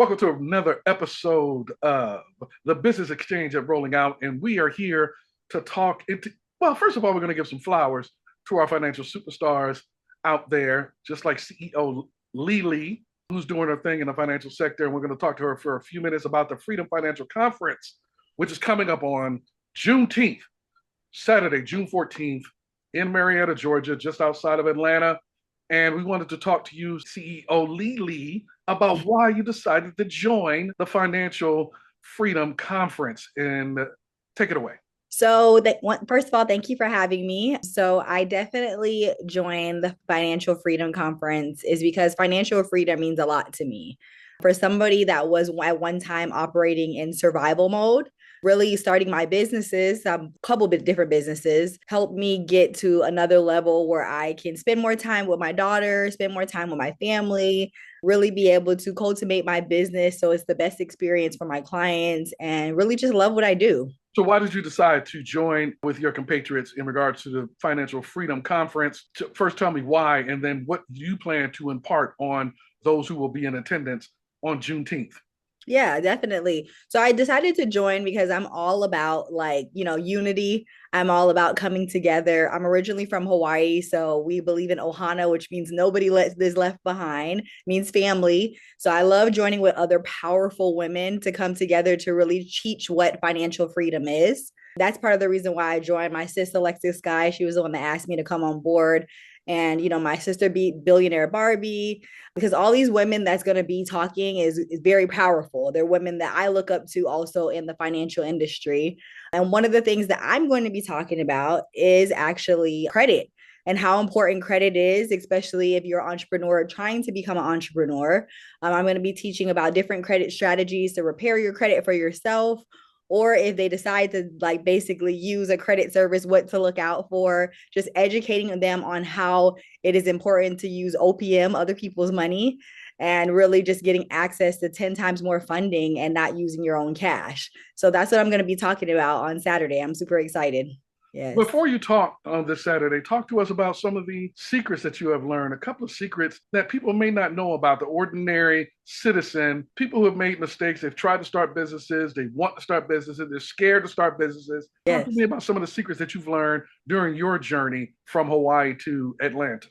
Welcome to another episode of the Business Exchange at Rolling Out. And we are here to talk well, first of all, we're going to give some flowers to our financial superstars out there, just like CEO Lili, who's doing her thing in the financial sector. And we're going to talk to her for a few minutes about the Freedom Financial Conference, which is coming up on Juneteenth, Saturday, June 14th, in Marietta, Georgia, just outside of Atlanta. And we wanted to talk to you, CEO Lili, about why you decided to join the Financial Freedom Conference. And take it away. First of all, thank you for having me. So I definitely joined the Financial Freedom Conference is because financial freedom means a lot to me. For somebody that was at one time operating in survival mode, really starting my businesses, a couple of different businesses, helped me get to another level where I can spend more time with my daughter, spend more time with my family, really be able to cultivate my business so it's the best experience for my clients and really just love what I do. So why did you decide to join with your compatriots in regards to the Financial Freedom Conference? First, tell me why, and then what you plan to impart on those who will be in attendance on Juneteenth. Yeah, definitely. So I decided to join because I'm all about unity. I'm all about coming together. I'm originally from Hawaii, so we believe in Ohana, which means is left behind, means family. So I love joining with other powerful women to come together to really teach what financial freedom is. That's part of the reason why I joined. My sister, Alexis Sky, she was the one that asked me to come on board. And, my sister beat billionaire Barbie because all these women that's going to be talking is very powerful. They're women that I look up to also in the financial industry. And one of the things that I'm going to be talking about is actually credit and how important credit is, especially if you're an entrepreneur trying to become an entrepreneur. I'm going to be teaching about different credit strategies to repair your credit for yourself, or if they decide to basically use a credit service, what to look out for, just educating them on how it is important to use OPM, other people's money, and really just getting access to 10 times more funding and not using your own cash. So that's what I'm going to be talking about on Saturday. I'm super excited. Yes. Before you talk on this Saturday, talk to us about some of the secrets that you have learned, a couple of secrets that people may not know about the ordinary citizen, people who have made mistakes. They've tried to start businesses. They want to start businesses. They're scared to start businesses. Talk to Yes. me about some of the secrets that you've learned during your journey from Hawaii to Atlanta.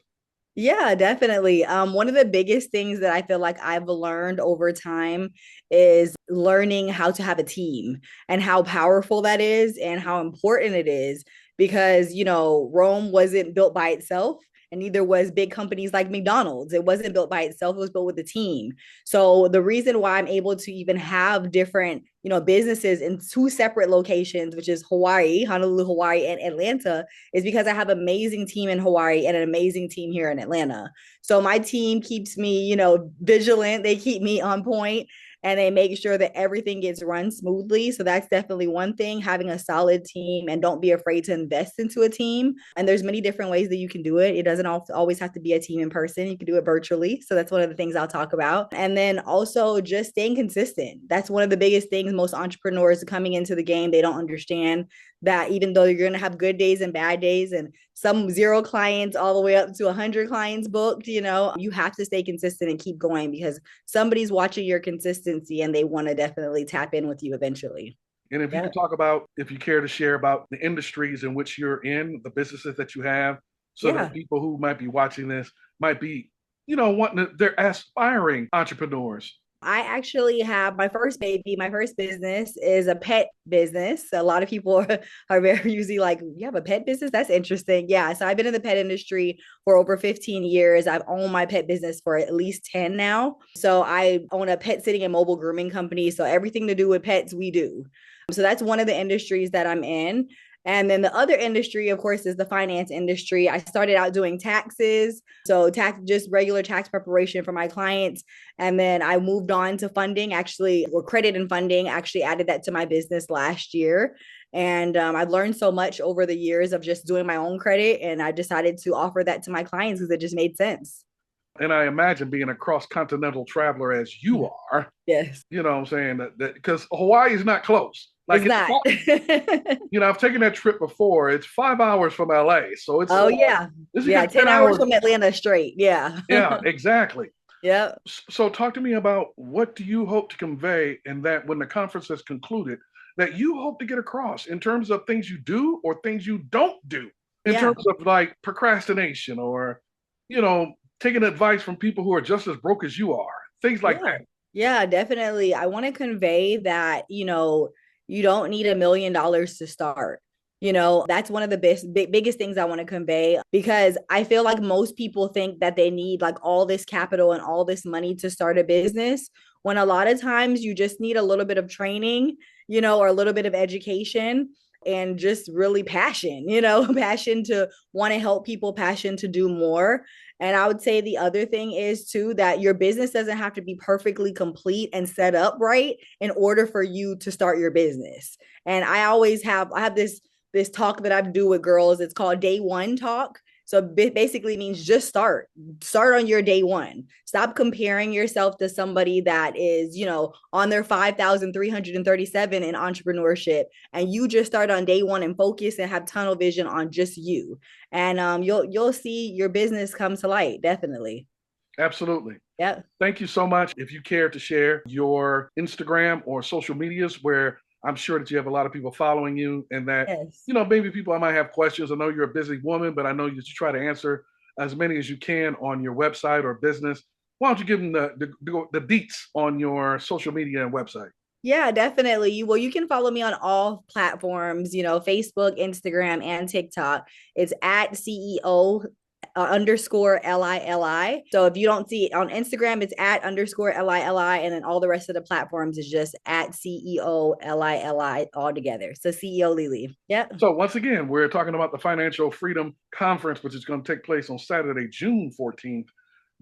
Yeah, definitely. One of the biggest things that I feel like I've learned over time is learning how to have a team and how powerful that is and how important it is because, Rome wasn't built by itself. And neither was big companies like McDonald's. It wasn't built by itself, it was built with a team. So the reason why I'm able to even have different, businesses in two separate locations, which is Hawaii, Honolulu, Hawaii, and Atlanta, is because I have an amazing team in Hawaii and an amazing team here in Atlanta. So my team keeps me, vigilant. They keep me on point and they make sure that everything gets run smoothly. So that's definitely one thing, having a solid team and don't be afraid to invest into a team. And there's many different ways that you can do it. It doesn't always have to be a team in person. You can do it virtually. So that's one of the things I'll talk about. And then also just staying consistent. That's one of the biggest things most entrepreneurs coming into the game, they don't understand that even though you're going to have good days and bad days and some zero clients all the way up to 100 clients booked, you have to stay consistent and keep going because somebody's watching your consistency and they want to definitely tap in with you eventually. And if you Yeah. could talk about, if you care to share about the industries in which you're in, the businesses that you have, so that Yeah. people who might be watching this might be, they're aspiring entrepreneurs. I actually have my first baby. My first business is a pet business. A lot of people are very usually like, you have a pet business? That's interesting. Yeah. So I've been in the pet industry for over 15 years. I've owned my pet business for at least 10 now. So I own a pet sitting and mobile grooming company. So everything to do with pets, we do. So that's one of the industries that I'm in. And then the other industry, of course, is the finance industry. I started out doing taxes. So just regular tax preparation for my clients. And then I moved on to funding, actually, or credit and funding, actually added that to my business last year. And I've learned so much over the years of just doing my own credit. And I decided to offer that to my clients because it just made sense. And I imagine being a cross-continental traveler as you are, Yes, you know what I'm saying? That because Hawaii is not close. it's Like not. I've taken that trip before. It's 5 hours from LA. So it's Oh, yeah. this is Yeah. get 10 10 hours hours. from Atlanta straight. Yeah. Yeah, exactly. Yep. So talk to me about what do you hope to convey in that when the conference has concluded that you hope to get across in terms of things you do or things you don't do in Yeah. terms of like procrastination or, you know, taking advice from people who are just as broke as you are, things like Yeah. that. Yeah, definitely. I want to convey that, you don't need $1 million to start. That's one of the biggest things I want to convey because I feel like most people think that they need like all this capital and all this money to start a business, when a lot of times you just need a little bit of training, or a little bit of education and just really passion, passion to want to help people, passion to do more. And I would say the other thing is too that your business doesn't have to be perfectly complete and set up right in order for you to start your business. And I have this talk that I do with girls. It's called day one talk. So basically means just start on your day one. Stop comparing yourself to somebody that is, on their 5,337 in entrepreneurship. And you just start on day one and focus and have tunnel vision on just you. And you'll see your business come to light. Definitely. Absolutely. Yep. Thank you so much. If you care to share your Instagram or social medias, where I'm sure that you have a lot of people following you, and that, Yes. maybe people I might have questions. I know you're a busy woman, but I know that you try to answer as many as you can on your website or business. Why don't you give them the deets on your social media and website? Yeah, definitely. Well, you can follow me on all platforms, Facebook, Instagram, and TikTok. It's at CEO underscore Lili. So if you don't see it on Instagram, it's at underscore Lili. And then all the rest of the platforms is just at CEO Lili all together. So CEO Lili. Yep. So once again, we're talking about the Financial Freedom Conference, which is going to take place on Saturday, June 14th,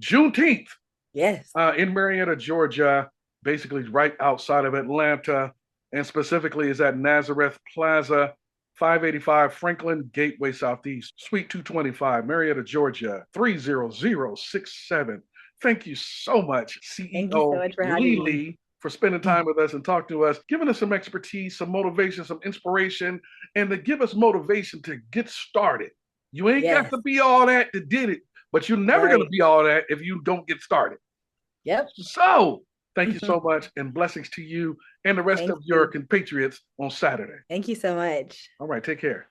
Juneteenth, Yes. in Marietta, Georgia, basically right outside of Atlanta, and specifically is at Nazareth Plaza, 585 Franklin Gateway Southeast, Suite 225, Marietta, Georgia, 30067. Thank you so much, Thank you so CEO much for having me. Lili, for spending time with us and talking to us, giving us some expertise, some motivation, some inspiration, and to give us motivation to get started. You ain't got Yes. to be all that to did it, but you're never going to Right. be all that if you don't get started. Yep. So, thank you so much, and blessings to you and the rest Thank of your you. compatriots on Saturday. Thank you so much. All right, take care.